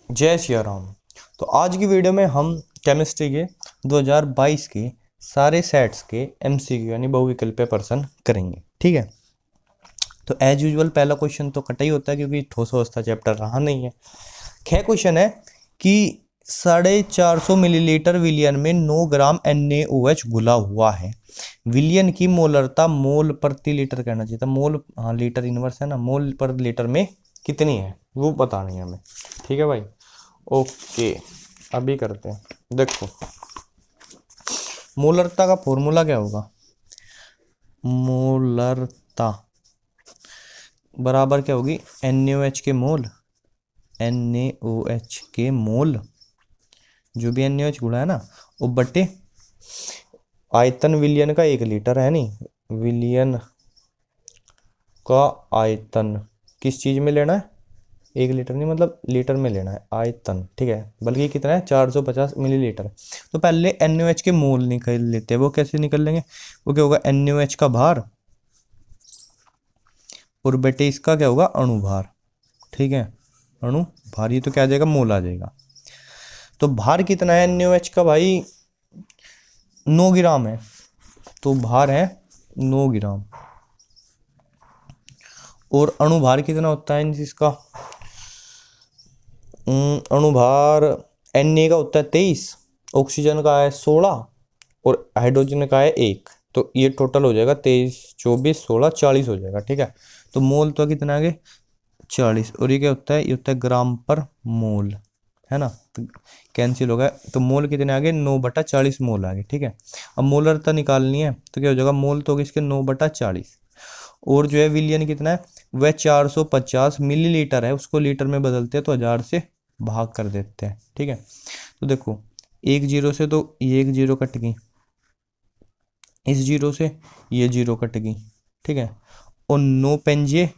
जय सिया राम। तो आज की वीडियो में हम केमिस्ट्री के 2022 के सारे सेट्स के एमसीक्यू यानी बहुविकल्पीय प्रश्न करेंगे। ठीक है, तो एज यूजुअल पहला क्वेश्चन तो कटा ही होता है क्योंकि ठोस अवस्था चैप्टर रहा नहीं है। ख क्वेश्चन है कि 450 मिलीलीटर विलियन में 9 ग्राम NaOH घुला हुआ है। विलियन की मोलरता मोल प्रति लीटर कहना चाहिए था, मोल हाँ लीटर इनवर्स है ना, मोल पर लीटर में कितनी है वो बतानी है हमें। ठीक है भाई, ओके अभी करते हैं। देखो मोलरता का फॉर्मूला क्या होगा, मोलरता बराबर क्या होगी NaOH के मोल, NaOH के मोल जो भी NaOH गुणा है ना वो बटे आयतन विलियन का 1 लीटर है नहीं, विलियन का आयतन किस चीज में लेना है, 1 लीटर नहीं मतलब लीटर में लेना है आयतन। ठीक है, बल्कि कितना है 450 मिलीलीटर। तो पहले NaOH के मोल निकल लेते हैं। वो कैसे निकल लेंगे, वो क्या होगा NaOH का भार और बटे इसका क्या होगा अणुभार। ठीक है, अणु भार, ये तो क्या आ जाएगा मोल आ जाएगा। तो भार कितना है NaOH का भाई 9 ग्राम है, तो भार है 9 ग्राम। और अणुभार कितना होता है इसका, अणुभार Na का होता है 23, ऑक्सीजन का है 16 और हाइड्रोजन का है 1। तो ये टोटल हो जाएगा 23 24 16 40 हो जाएगा। ठीक है, तो मोल तो कितना आगे 40 और ये क्या होता है, ये होता है ग्राम पर मोल, है ना, तो कैंसिल हो गया। तो मोल कितने आगे 9/40 मोल आगे। ठीक है, अब मोलरता निकालनी है तो क्या हो जाएगा, मोल तो इसके 9/40 और जो है विलियन कितना है वह 450 मिलीलीटर है, उसको लीटर में बदलते हैं तो 1000 से भाग कर देते हैं। ठीक है, तो देखो एक जीरो से तो ये एक जीरो कट गई, इस जीरो से ये जीरो कट गई। ठीक है, और 9 पंजे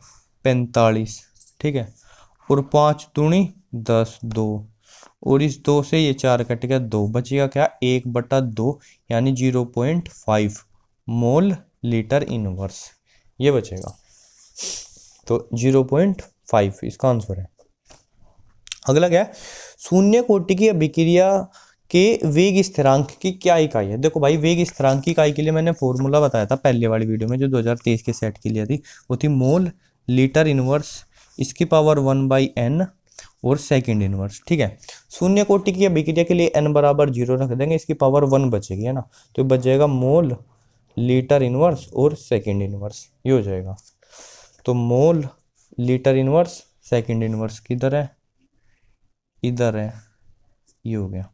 45। ठीक है, और 5 दूनी 10 2, और इस 2 से ये 4 कट गया, 2 बचेगा क्या 1/2 यानी 0.5 मोल लीटर इनवर्स ये बचेगा। तो 0.5 इसका आंसर है। अगला क्या है, शून्य कोटि की अभिक्रिया के वेग स्थिरांक की क्या इकाई है। देखो भाई वेग स्थिरांक की इकाई के लिए मैंने फॉर्मूला बताया था पहले वाली वीडियो में जो 2023 के सेट के लिए थी, वो थी मोल लीटर इनवर्स इसकी पावर 1/n और सेकंड इनवर्स। ठीक है, शून्य कोटि की अभिक्रिया के लिए n बराबर 0 रख देंगे, इसकी पावर 1 बचेगी, है ना, तो बच जाएगा मोल लीटर इनवर्स और सेकंड इनवर्स ये हो जाएगा। तो mole litre inverse second inverse किधर है, इधर है, ये हो गया।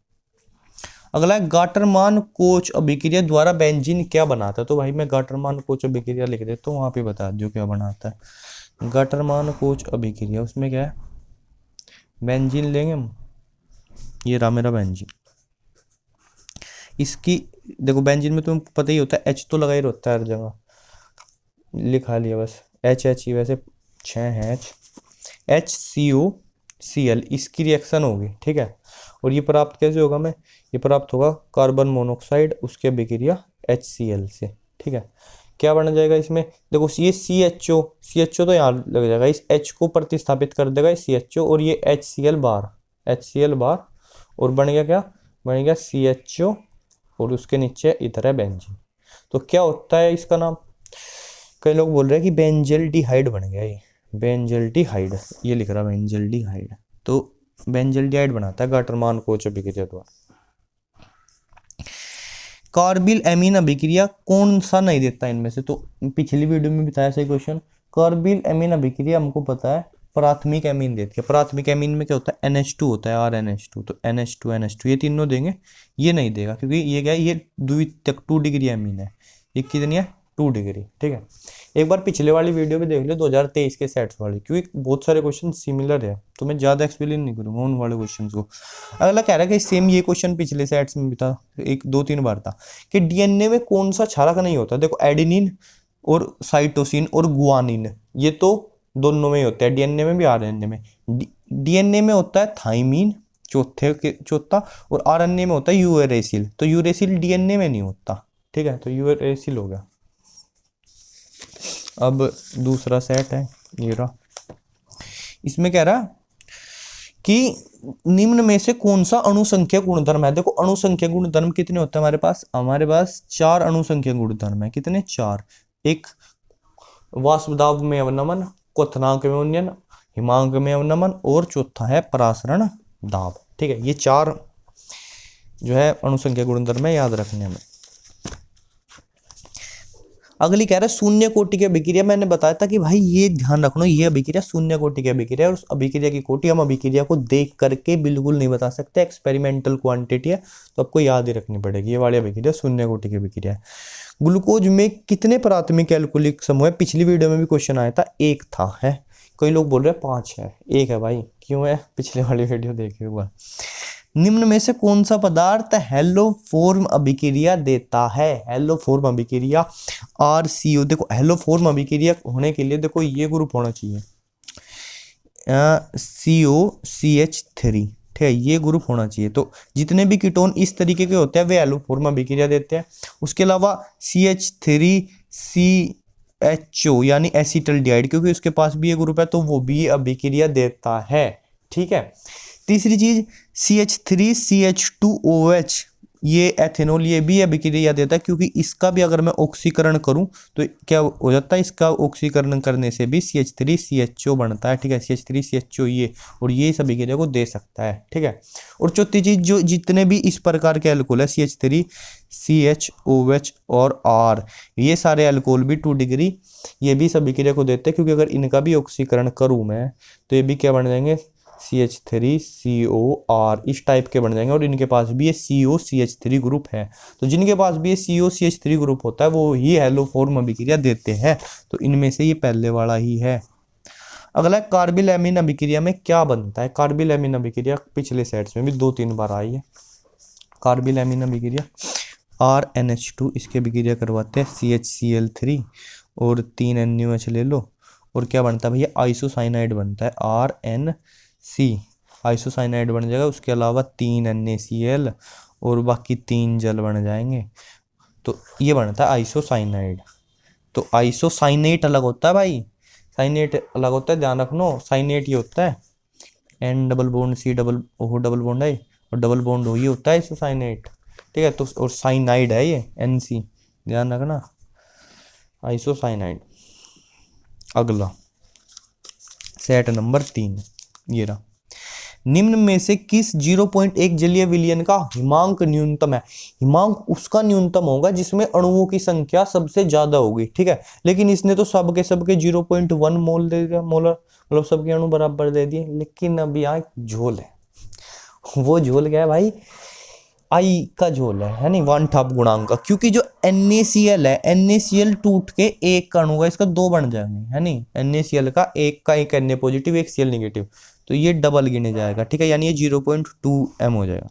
अगला है गाटरमान कोच अभिक्रिया द्वारा बेंजीन क्या बनाता है। तो भाई मैं गाटरमान कोच अभिक्रिया लिख देता हूँ, वहां पे बता दो क्या बनाता है। गाटरमान कोच अभिक्रिया उसमें क्या है, बेंजीन लेंगे हम, ये रहा मेरा बेंजीन। इसकी देखो बेंजीन में तुम्हें पता ही होता है H तो लगा ही रहता है हर जगह, लिखा लिया बस H ही, वैसे 6 है HCOCl इसकी रिएक्शन होगी। ठीक है, और ये प्राप्त कैसे होगा, मैं ये प्राप्त होगा कार्बन मोनोऑक्साइड उसके अभिक्रिया HCl से। ठीक है, क्या बन जाएगा इसमें, देखो ये CHO तो यहाँ लग जाएगा, इस H को प्रतिस्थापित कर देगा इस CHO और ये HCl बार और बन गया क्या, बन गया CHO और उसके नीचे इधर है बेंजीन। तो क्या होता है इसका नाम, कई लोग बोल रहे हैं कि बेंजल्डिहाइड बन गया, ये बेंजल्डिहाइड ये लिख रहा बेंजल्डिहाइड। तो बेंजल्डिहाइड बनाता है गाटरमान कोच अभिक्रिया द्वारा। कार्बिल एमीन अभिक्रिया कौन सा नहीं देता इनमें से, तो पिछली वीडियो में बताया सही क्वेश्चन। कार्बिल एमीन अभिक्रिया हमको पता है प्राथमिक एमीन देती है। प्राथमिक एमीन में क्या होता है NH2 होता है, RNH2, तो NH2 ये तीनों देंगे, ये नहीं देगा क्योंकि ये क्या है, ये द्वितीयक 2 डिग्री एमीन है, ये कितनी है 2 डिग्री। ठीक है, एक बार पिछले वाली वीडियो भी देख लो 2023 के सेट्स वाली, क्योंकि बहुत सारे क्वेश्चन सिमिलर है तो मैं ज़्यादा एक्सप्लेन नहीं करूँगा उन वाले क्वेश्चन को। अगला कह रहा है कि सेम ये क्वेश्चन पिछले सेट्स में भी था, 1 2 3 बार था कि DNA में कौन सा क्षारक नहीं होता। देखो एडेनिन और साइटोसिन और गुआनिन ये तो दोनों में ही होता है, DNA में भी RNA में। DNA में होता है थाइमीन चौथा, और RNA में होता है यूरेसिल, तो यूरेसिल DNA में नहीं होता। ठीक है, तो यूरेसिल हो गया। अब दूसरा सेट है ये रहा, इसमें कह रहा कि निम्न में से कौन सा अणुसंख्या गुणधर्म है। देखो अणुसंख्या गुणधर्म कितने होते हैं हमारे पास 4 अणुसंख्या गुणधर्म है। कितने? 4। एक वाष्पदाब में अवनमन, क्वथनांक में उन्नयन, हिमांक में अवनमन और चौथा है परासरण दाब। ठीक है, ये 4 जो है अणुसंख्या गुणधर्म है, याद रखने में। अगली कह रहा है शून्य कोटि की अभिक्रिया। मैंने बताया था कि भाई ये ध्यान रखना, ये अभिक्रिया शून्य कोटि की अभिक्रिया है और उस अभिक्रिया की कोटि हम अभिक्रिया को देख करके बिल्कुल नहीं बता सकते, एक्सपेरिमेंटल क्वांटिटी है, तो आपको याद ही रखनी पड़ेगी। ये वाली अभिक्रिया शून्य कोटि की अभिक्रिया है। ग्लूकोज में कितने प्राथमिक एल्कोहलिक समूह है? पिछली वीडियो में भी क्वेश्चन आया था, 1 था। है कई लोग बोल रहे हैं 5 है, 1 है भाई। क्यों है? पिछले वाली वीडियो देखे हुआ। निम्न में से कौन सा पदार्थ हेलो फॉर्म अभिक्रिया देता है? हेलो फॉर्म अभिक्रिया RCO। देखो हेलो फॉर्म अभिक्रिया होने के लिए देखो ये ग्रुप होना चाहिए, COCH3। ठीक है, ये ग्रुप होना चाहिए। तो जितने भी कीटोन इस तरीके के होते हैं वे हेलो फॉर्म अभिक्रिया देते हैं। उसके अलावा CH3CHO यानी एसिटल्डिहाइड, क्योंकि उसके पास भी ये ग्रुप है तो वो भी अभिक्रिया देता है। ठीक है, तीसरी चीज CH3CH2OH, ये एथेनॉल, ये भी अभिक्रिया देता है, क्योंकि इसका भी अगर मैं ऑक्सीकरण करूं तो क्या हो जाता है, इसका ऑक्सीकरण करने से भी CH3CHO बनता है। ठीक है, CH3CHO ये, और ये इस अभिक्रिया को दे सकता है। ठीक है, और चौथी चीज, जो जितने भी इस प्रकार के अल्कोहल है CH3CHOH और R, ये सारे अल्कोहल भी 2 डिग्री ये भी इस अभिक्रिया को देते हैं, क्योंकि अगर इनका भी ऑक्सीकरण करूं मैं तो ये भी क्या बन जाएंगे, CH3COR, इस टाइप के बन जाएंगे। और इनके पास भी ये COCH3 ग्रुप है। तो जिनके पास भी ये COCH3 ग्रुप होता है वो ही हेलो फॉर्म अभिक्रिया देते हैं। तो इनमें से ये पहले वाला ही है। अगला कार्बिलैमिन अभिक्रिया में क्या बनता है? कार्बिलैमिन अभिक्रिया पिछले सेट्स में भी 2-3 बार आई है। कार्बिलैमिन अभिक्रिया RNH2, इसके अभिक्रिया करवाते हैं CHCl3 और 3 NaOH ले लो, और क्या बनता है भैया, आइसोसाइनाइड बनता है RNC, आइसोसाइनाइड बन जाएगा। उसके अलावा 3 NaCl और बाकी 3 जल बन जाएंगे, तो ये बनता है आइसोसाइनाइड। तो आइसोसाइनेट अलग होता है भाई, साइनेट अलग होता है, ध्यान रखना। साइनेट ये होता है N double bond C double O double bond है, और डबल बॉन्ड हो, ये होता है आइसोसाइनेट। ठीक है, तो और साइनाइड है ये NC, ध्यान रखना, आइसोसाइनाइड। अगला सेट नंबर 3 ये रहा। निम्न में से किस 0.1 जलीय विलयन का हिमांक न्यूनतम है? हिमांक उसका न्यूनतम होगा जिसमें अणुओं की संख्या सबसे ज्यादा होगी। ठीक है, लेकिन इसने तो सबके 0.1 मोल दे दिया, मोलर, मतलब सबके अणु बराबर दे दिए। लेकिन अब यहाँ झोल है, वो झोल क्या है भाई, आई का झोल है नहीं, 1/2 गुणांक का। क्योंकि जो NaCl है, NaCl टूट के एक अणु का इसका 2 बन जाएंगे, है नहीं, NaCl का एक Na पॉजिटिव एक Cl नेगेटिव, तो ये डबल गिने जाएगा। ठीक है, यानी ये 0.2 m हो जाएगा।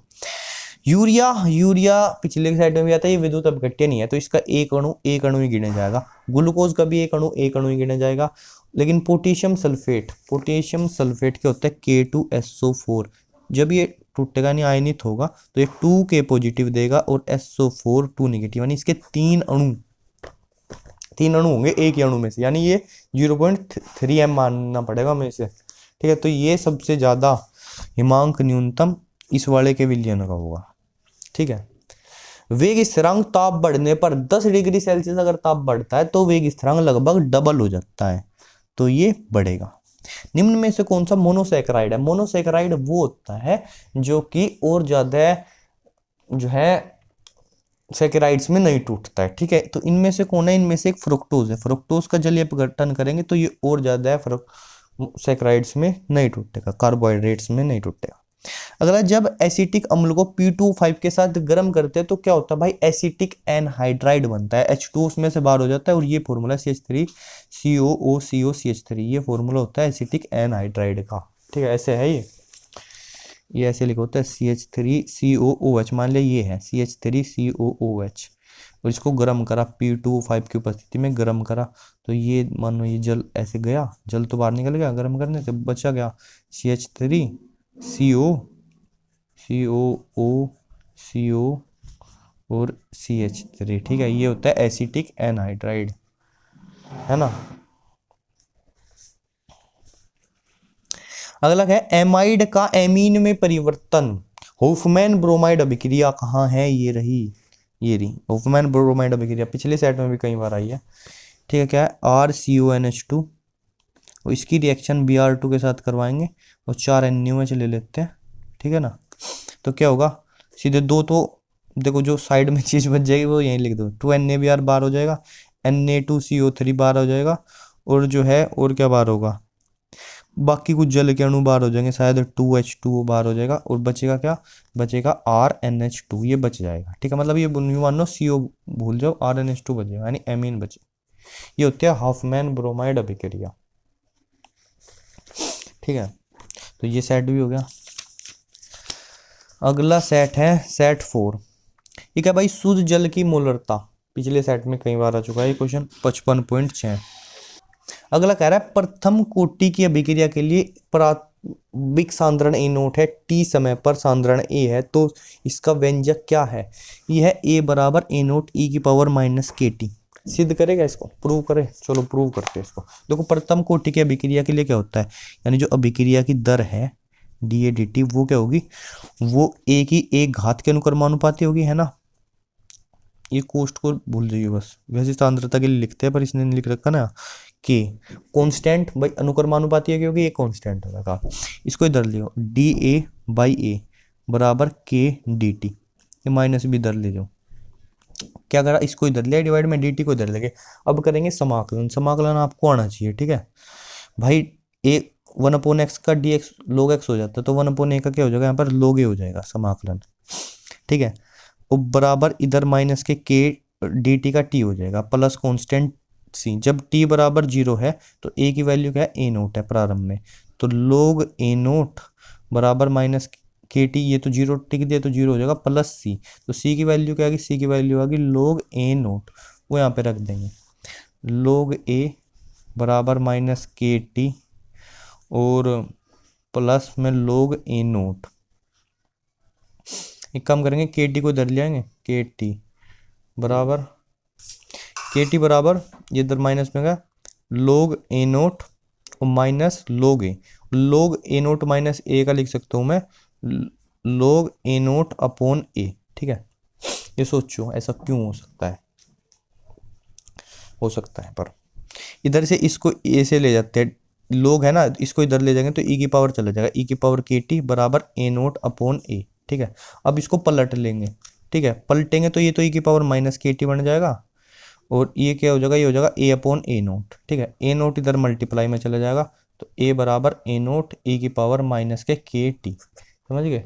यूरिया पिछले साइड में भी आता है, ये विद्युत अपघट्य नहीं है, तो इसका एक अणु ही गिने जाएगा। ग्लूकोज का भी एक अणु ही गिने जाएगा। लेकिन पोटेशियम सल्फेट क्या होता है, K2SO4, जब ये टूटेगा नहीं, आयनित होगा, तो ये 2K पॉजिटिव देगा और SO4 2 नेगेटिव, यानी इसके 3 अणु होंगे एक ही अणु में से, यानी ये 0.3 m मानना पड़ेगा हमें इसे। ठीक है, तो ये सबसे ज्यादा हिमांक न्यूनतम इस वाले के विलयन का होगा। ठीक है, वेग स्थिरांक ताप बढ़ने पर 10 डिग्री सेल्सियस अगर ताप बढ़ता है तो वेग स्थिरांक लगभग डबल हो जाता है, तो ये बढ़ेगा। निम्न में से कौन सा मोनोसैकेराइड है? मोनोसैकेराइड वो होता है जो कि और ज्यादा जो है सैकेराइड्स में नहीं टूटता है। ठीक है, तो इनमें से कौन है? इनमें से एक फ्रुक्टोज है। फ्रुक्टोज का जलीय अपघटन करेंगे तो ये और ज्यादा है, सैकेराइड्स में नहीं टूटेगा, कार्बोहाइड्रेट्स में नहीं टूटेगा। अगला, जब एसिटिक अम्ल को P2O5 के साथ गर्म करते हैं तो क्या होता है भाई, एसिटिक एनहाइड्राइड बनता है, H2 उसमें से बाहर हो जाता है, और ये फॉर्मूला CH3COOCOCH3, ये फॉर्मूला होता है एसिटिक एनहाइड्राइड का। ठीक है, ऐसे है ये ऐसे लिखा होता है CH3COOH, मान लिया ये है CH3COOH, और इसको गर्म करा P2O5 की उपस्थिति में गर्म करा, तो ये मानो ये जल ऐसे गया, जल तो बाहर निकल गया गर्म करने से, बचा गया CH3CO और CH3। ठीक है, ये होता है एसिटिक एनहाइड्राइड, है ना। अगला है एमाइड का एमीन में परिवर्तन। होफमैन ब्रोमाइड अभिक्रिया कहाँ है, ये रही होफमैन ब्रोमाइड अभिक्रिया, पिछले सेट में भी कई बार आई है। ठीक है, क्या है RCONH2, और इसकी रिएक्शन Br2 के साथ करवाएंगे और 4 NaOH ले लेते हैं। ठीक है ना, तो क्या होगा सीधे दो, तो देखो जो साइड में चीज बच जाएगी वो यहीं लिख दो, 2NaBr बार हो जाएगा, Na2CO3 बार हो जाएगा, और जो है और क्या बार होगा, बाकी कुछ जल के अणु बार हो जाएंगे, शायद 2H2O बार हो जाएगा, और बचेगा क्या, बचेगा RNH2, ये बच जाएगा। ठीक है, मतलब ये मान लो CO भूल जाओ, RNH2 बचेगा, यानी एमीन बचे। ये होती है हॉफमैन ब्रोमाइड अभिक्रिया। ठीक है, तो ये सेट भी हो गया। अगला सेट है सेट 4। ये क्या भाई, शुद्ध जल की मोलरता, पिछले सेट में कई बार आ चुका है ये क्वेश्चन, 55.6। अगला कह रहा है प्रथम कोटि की अभिक्रिया के लिए प्रारंभिक सांद्रण ए नोट है, टी समय पर सांद्रण ए है, तो इसका व्यंजक क्या है। यह है ए बराबर ए नोट ई की पावर माइनस के टी। सिद्ध करेगा इसको, प्रूव करे, चलो प्रूव करते हैं इसको। देखो प्रथम कोटि की अभिक्रिया के लिए क्या होता है, यानी जो अभिक्रिया की दर है डी ए डी टी, वो क्या होगी, वो ए की एक घात के अनुक्रमानुपाती होगी, है ना। ये कोष्ट को भूल जाइए बस, वैसे सांद्रता के लिए लिखते हैं पर इसने लिख रखा ना के कांस्टेंट, भाई अनुक्रमानुपाती है क्योंकि ये कांस्टेंट होगा। इसको इधर लियो, डी ए बाई ए बराबर के डी टी, ये माइनस भी इधर ले जाओ। क्या करा, इसको इधर लिया डिवाइड में, डी टी को इधर लेके अब करेंगे समाकलन। समाकलन आपको आना चाहिए। ठीक है भाई, ए 1/x का डी एक्स log x हो जाता है, तो 1/a का क्या हो जाएगा यहाँ पर log a हो जाएगा समाकलन। ठीक है, और बराबर इधर माइनस के डी टी का टी हो जाएगा, प्लस कॉन्स्टेंट सी। जब टी बराबर 0 है तो ए की वैल्यू क्या है, ए नोट है प्रारंभ में, तो log a नोट बराबर माइनस के टी, ये तो 0 टिक दिया तो 0 हो जाएगा, प्लस सी। तो सी की वैल्यू क्या आएगी, सी की वैल्यू आ गई log a नोट, वो यहाँ पे रख देंगे, log a बराबर माइनस के टी और प्लस में log a नोट। एक काम करेंगे, के टी को इधर ले आएंगे, के टी बराबर ये इधर माइनस में गया log a नोट और minus log a naught minus a का लिख सकता हूँ मैं log a naught upon a. ठीक है, ये सोचो ऐसा क्यों हो सकता है, पर इधर से इसको ए से ले जाते हैं, लोग है ना, इसको इधर ले जाएंगे तो ई की पावर चला जाएगा, ई की पावर के टी बराबर ए नोट अपॉन ए। ठीक है, अब इसको पलट लेंगे। ठीक है, पलटेंगे तो ये तो ई की पावर माइनस के टी बन जाएगा, और ये क्या हो जाएगा, ये हो जाएगा ए अपॉन ए नोट। ठीक है, ए नोट इधर मल्टीप्लाई में चला जाएगा, तो ए बराबर ए नोट ई की पावर माइनस के टी। समझ गए,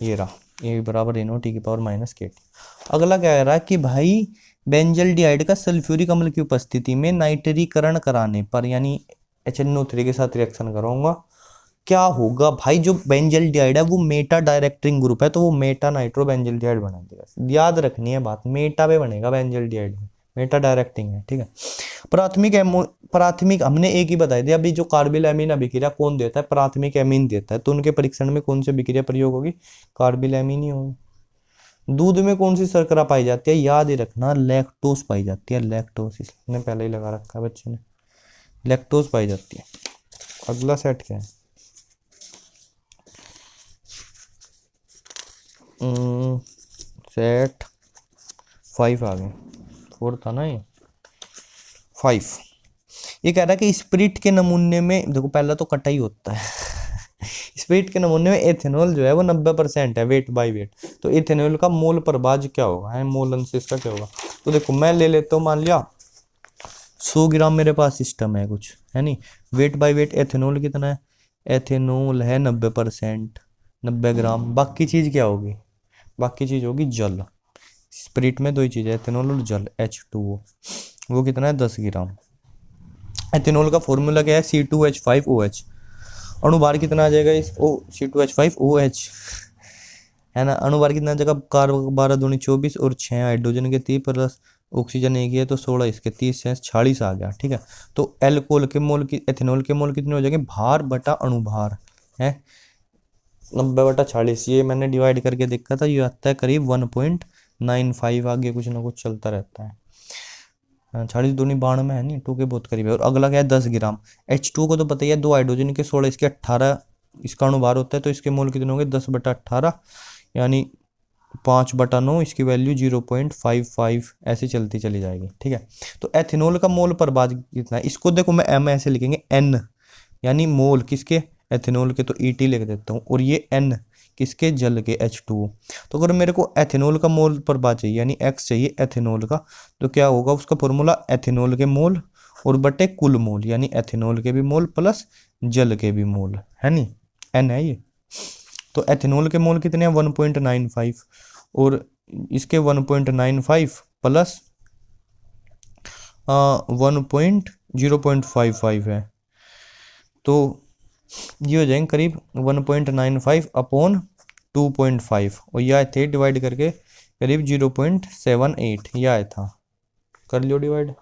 ये रहा ए बराबर ए नोट ई की पावर माइनस के टी। अगला क्या कह रहा है कि भाई बेंजल डिहाइड का सल्फ्यूरिक अम्ल की उपस्थिति में नाइट्रीकरण कराने पर, यानी HNO3 के साथ रिएक्शन कराऊंगा, क्या होगा भाई, जो बेंजल डिहाइड है वो मेटा डायरेक्टिंग ग्रुप है, तो वो मेटा नाइट्रो बेंजल डिहाइड बना देगा। याद रखनी है बात, मेटा पे बनेगा बेंजल डिहाइड में, मेटा डायरेक्टिंग है। ठीक है, प्राथमिक हमने एक ही बताई थी, अभी जो कार्बिल एमीन अभिक्रिया कौन देता है, प्राथमिक एमीन देता है, तो उनके परीक्षण में कौन सी अभिक्रिया प्रयोग होगी, कार्बिल एमीन ही होगी। दूध में कौन सी शर्करा पाई जाती है, याद ही रखना, लैक्टोज पाई जाती है, लैक्टोज, इसने पहले ही लगा रखा है बच्चे ने, लैक्टोज पाई जाती है। अगला सेट क्या है, सेट 5 आ गए, 4 था ना ये 5। ये कह रहा है कि स्पिरिट के नमूने में, देखो पहला तो कटा ही होता है स्पिरिट के नमूने में एथेनॉल जो है वो 90% है वेट बाय वेट, तो एथेनॉल का मोल प्रभाज क्या होगा, है मोल अंश का क्या होगा। तो देखो मैं ले लेता हूँ, मान लिया 100 ग्राम मेरे पास सिस्टम है कुछ, है नहीं, वेट बाय वेट एथेनॉल कितना है, एथेनॉल है 90%, 90 ग्राम। बाकी चीज़ क्या होगी, बाकी चीज़ होगी जल। स्पिरिट में दो ही चीज़ है, एथेनॉल और जल, H2O, वो कितना है 10 ग्राम। एथेनॉल का फॉर्मूला क्या है, C2H5OH, अणुभार कितना आ जाएगा इस C2H5OH, है ना, अणुभार कितना आ जाएगा, कार्बन 12 दूनी 24 और 6 हाइड्रोजन के 30 प्लस ऑक्सीजन एक ही है, तो 16 इसके 30 से 46 आ गया। ठीक है, तो एल्कोहल के मोल की, एथेनॉल के मोल कितने हो जाएंगे, भार बटा अणुभार है 90/40, ये मैंने डिवाइड करके देखा था, ये आता है करीब 1.95, आगे कुछ ना कुछ चलता रहता है 40 दूनी 92 है नहीं, 2 के बहुत करीब है। और अगला क्या है 10 ग्राम। H2 को तो पता ही है, 2 हाइड्रोजन के 16, इसके 18 इसका अणुभार होता है, तो इसके मोल कितने होंगे 10/18, यानी 5/9, इसकी वैल्यू 0.55 ऐसे चलती चली जाएगी। ठीक है, तो एथेनॉल का मोल प्रभाज कितना है, इसको देखो मैं एम ऐसे लिखेंगे, एन यानी मोल किसके, एथेनॉल के, तो ईटी लिख देता हूँ, और ये एन किसके, जल के, H2O। तो अगर मेरे को एथेनॉल का मोल प्रभाज चाहिए यानी एक्स चाहिए एथेनॉल का, तो क्या होगा उसका फॉर्मूला, एथेनॉल के मोल और बटे कुल मोल, यानी एथेनॉल के भी मोल प्लस जल के भी मोल, है नी, एन है ये। तो एथेनॉल के मोल कितने हैं 1.95, और इसके 1.95 प्लस 0.55 है, तो ये हो जाएंगे करीब 1.95 अपॉन 2.5, और यह थे डिवाइड करके करीब 0.78, यह आया था। कर लियो डिवाइड।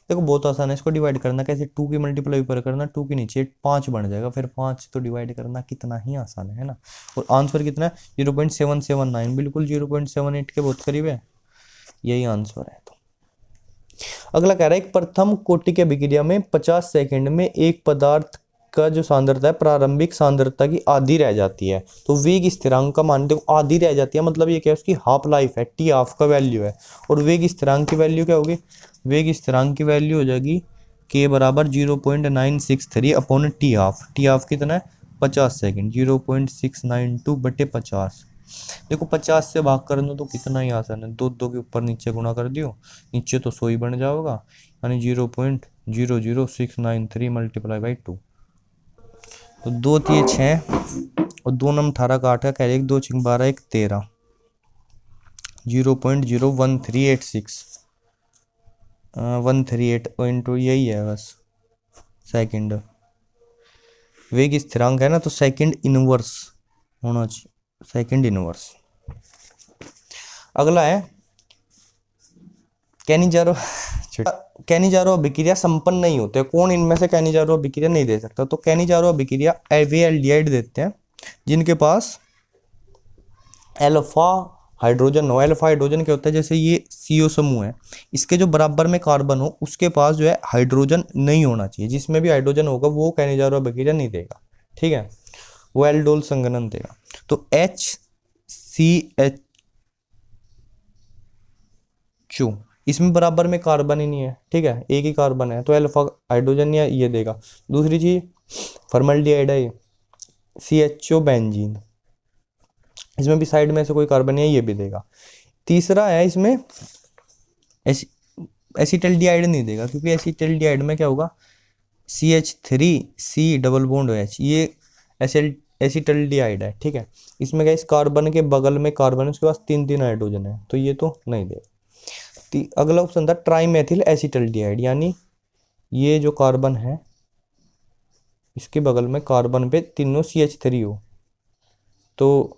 देखो बहुत आसान है इसको डिवाइड करना, कैसे 2 की मल्टीप्लाई ऊपर करना, 2 के नीचे 5 बन जाएगा, फिर 5 तो डिवाइड करना कितना ही आसान है ना। और आंसर कितना है 0.779, बिल्कुल 0.78 के बहुत करीब है, यही आंसर है। तो अगला कह रहा है एक प्रथम कोटि के अभिक्रिया में 50 सेकंड में एक पदार्थ का जो सांद्रता है प्रारंभिक सांद्रता की आधी रह जाती है, तो वेग स्थिरांक का मान देखो आधी रह जाती है, मतलब ये क्या है उसकी हाफ लाइफ है, टी हाफ का वैल्यू है, और वेग स्थिरांक की वैल्यू क्या होगी, वेग स्थिरांक की वैल्यू हो जाएगी k बराबर 0.963 upon T half, T half कितना है 50 सेकंड, 0.692/50। देखो 50 से भाग करना तो कितना ही आसान है, 2 के ऊपर नीचे गुणा कर दियो, नीचे तो 100 ही बन जाएगा, यानी 0.00693 मल्टीप्लाई बाई 2, तो 2 3 6 और 2 नम 18 का 8 का कह रहे 2 6 12 1 13, 0.01386 138 इंटू यही है बस सेकंड। वेग स्थिरांक है ना, तो सेकंड इनवर्स होना चाहिए, सेकंड इनवर्स। अगला है कैनिजारो अभिक्रिया संपन्न नहीं होते, कौन इनमें से कैनिजारो अभिक्रिया नहीं दे सकता, तो कैनिजारो अभिक्रिया वे एल्डिहाइड देते हैं जिनके पास अल्फा हाइड्रोजन हो। अल्फा हाइड्रोजन क्या होता है, जैसे ये CO समूह है, इसके जो बराबर में कार्बन हो उसके पास जो है हाइड्रोजन नहीं होना चाहिए, जिसमें भी हाइड्रोजन होगा वो कैनिजारो अभिक्रिया नहीं देगा। ठीक है, वो एल्डोल संघनन देगा। तो HCH2 इसमें बराबर में कार्बन ही नहीं है, ठीक है, एक ही कार्बन है, तो अल्फा हाइड्रोजन ये देगा। दूसरी चीज फॉर्मल्डिहाइड है, CHO बेंजीन, इसमें भी साइड में से कोई कार्बन है, ये भी देगा। तीसरा है इसमें एसिटल्डिहाइड नहीं देगा, क्योंकि एसिटल्डिहाइड में क्या होगा CH3C डबल बॉन्ड OH, ये एसिटल्डिहाइड है। ठीक है, इसमें क्या इस कार्बन के बगल में कार्बन है, उसके पास 3 हाइड्रोजन है, तो ये तो नहीं देगा। अगला ऑप्शन था ट्राइमेथिल एसिटल्डिहाइड, यानी ये जो कार्बन है इसके बगल में कार्बन पे तीनों CH3 हो, तो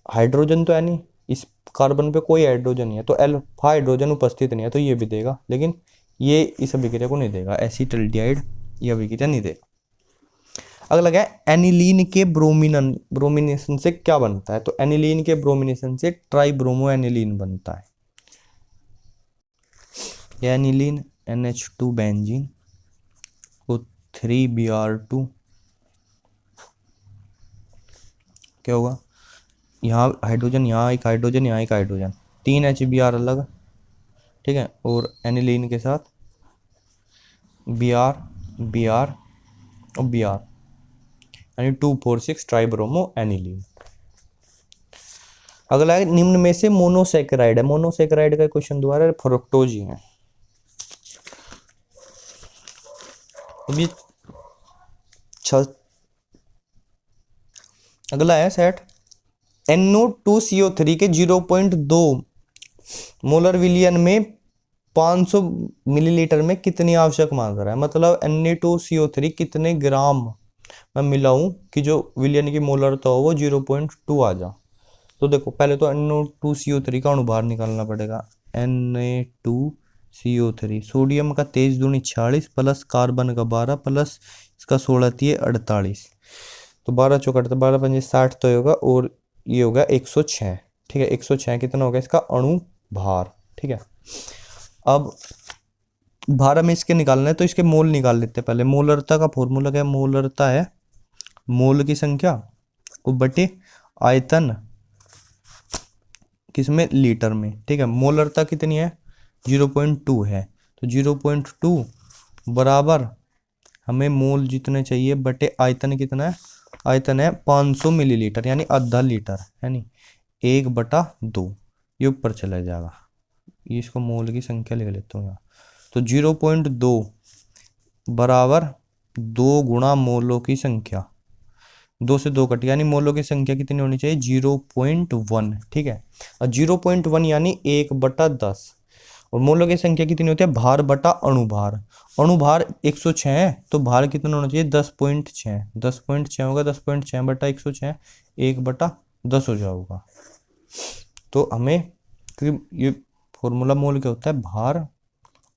हाइड्रोजन तो है नहीं, इस कार्बन पे कोई हाइड्रोजन नहीं है, तो अल्फा हाइड्रोजन उपस्थित नहीं है, तो ये भी देगा, लेकिन ये इस अभिक्रिया को नहीं देगा, एसिटल्डिहाइड ये अभिक्रिया नहीं देगा। अगला क्या है एनिलीन के ब्रोमिनेशन से क्या बनता है, तो एनिलीन के ब्रोमिनेशन से ट्राइब्रोमो एनिलीन बनता है। एनिलीन NH2 बेंजीन को 3Br2 क्या होगा, यहाँ हाइड्रोजन, यहाँ एक हाइड्रोजन, यहाँ एक हाइड्रोजन, 3 HBr अलग, ठीक है, और एनिलीन के साथ Br Br और Br, यानी 2,4,6 ट्राइब्रोमो एनिलीन। अगला है निम्न में से मोनोसेकेराइड है, मोनोसेकेराइड का क्वेश्चन दोबारा फ्रुक्टोज ही है। अभी अगला है सेट NO2CO3 के 0.2 मोलर विलियन में 500 मिलीलीटर में कितनी आवश्यक मात्रा है, मतलब Na2CO3 कितने ग्राम में मिलाऊं कि जो विलियन की मोलरता हो वो 0.2 आ जा। तो देखो पहले तो NO2CO3 का अणुभार निकालना पड़ेगा, Na2CO3 सोडियम का 23 दूनी 46 प्लस कार्बन का 12 प्लस इसका 16 48, तो 12 चौकट 12 पंजे 60 तो होगा, और ये होगा 106। ठीक है, 106 कितना होगा इसका अणु भार। ठीक है, अब भार हमें इसके निकालना है, तो इसके मोल निकाल लेते हैं पहले। मोलरता का फॉर्मूला क्या है? मोलरता है मोल की संख्या वो बटे आयतन किसमें? लीटर में। ठीक है, मोलरता कितनी है? 0.2 है, तो 0.2 बराबर हमें मोल जितने चाहिए बटे आयतन कितना है? आयतन है 500 मिलीलीटर, यानी आधा लीटर है नहीं, 1/2 ये ऊपर चला जाएगा। ये इसको मोल की संख्या लिख लेता हूँ यहाँ। तो 0.2 बराबर 2 गुणा मोलों की संख्या, 2 से 2 कट, यानी मोलों की संख्या कितनी होनी चाहिए? 0.1। ठीक है, और 0.1 यानी 1/10। और मोलों की संख्या कितनी होती है? भार बटा अणुभार। अणुभार 106 है, तो भार कितना होना चाहिए? 10.6। 10.6 होगा, 10.6 बटा 106, 1/10 हो जाएगा। तो हमें, क्योंकि ये फॉर्मूला मोल क्या होता है? भार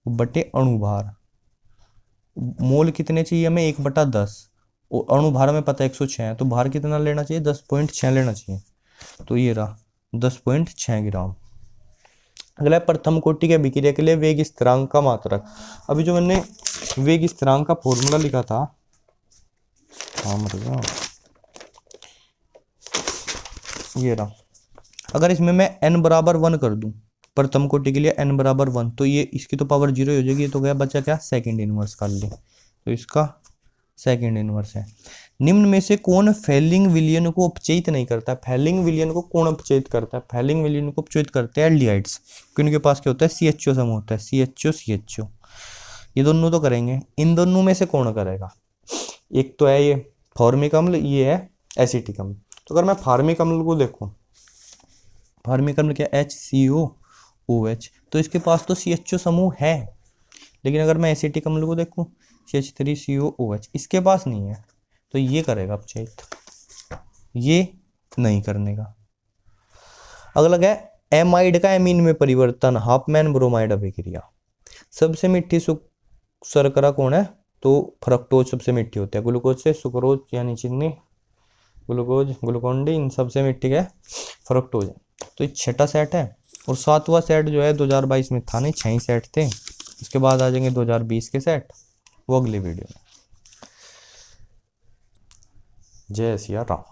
बटे अणुभार। मोल कितने चाहिए हमें? 1/10। और अणुभार में पता है 106 है, तो भार कितना लेना चाहिए? 10.6 लेना चाहिए। तो ये रहा 10.6 ग्राम। अगला है प्रथम कोटि के अभिक्रिया के लिए वेग स्थिरांक का मात्रक। अभी जो मैंने वेग स्थिरांक का फॉर्मूला लिखा था, ये रहा। अगर इसमें मैं n बराबर 1 कर दूं, प्रथम कोटि के लिए n बराबर 1, तो ये इसकी तो पावर 0 हो जाएगी। तो गया बचा क्या? सेकंड इनवर्स कर ली, तो इसका सेकंड इनवर्स है। निम्न में से कौन फेलिंग विलयन को अपचयित नहीं करता? फेलिंग विलयन को कौन अपचयित करता है? फेलिंग विलयन को अपचयित करते हैं एल्डिहाइड्स, क्योंकि उनके पास क्या होता है? CHO समूह होता है, CHO। ये दोनों तो करेंगे, इन दोनों में से कौन करेगा? एक तो है ये फॉर्मिक अम्ल, ये है एसिटिक अम्ल। तो अगर मैं फार्मिक अम्ल को देखूं, फार्मिक अम्ल क्या? HCOOH, तो इसके पास तो CHO समूह है। लेकिन अगर मैं एसिटिक अम्ल को देखूं, CH3COOH, इसके पास नहीं है, तो ये करेगा अपचयित, ये नहीं करने का। अगला है एमाइड का एमीन में परिवर्तन, हाफमैन ब्रोमाइड अभिक्रिया। सबसे मीठी शर्करा कौन है? तो फ्रक्टोज सबसे मीठी होती है। ग्लूकोज से सुक्रोज यानी चीनी, ग्लूकोज, ग्लूकोन डी, इन सबसे मीठी है फ्रक्टोज है। तो ये 6ठा सेट है। और 7वां सेट जो है 2022 में था नहीं, 6 ही सेट थे। उसके बाद आ जाएंगे 2020 के सेट, वो अगली वीडियो में। जय सिया राम।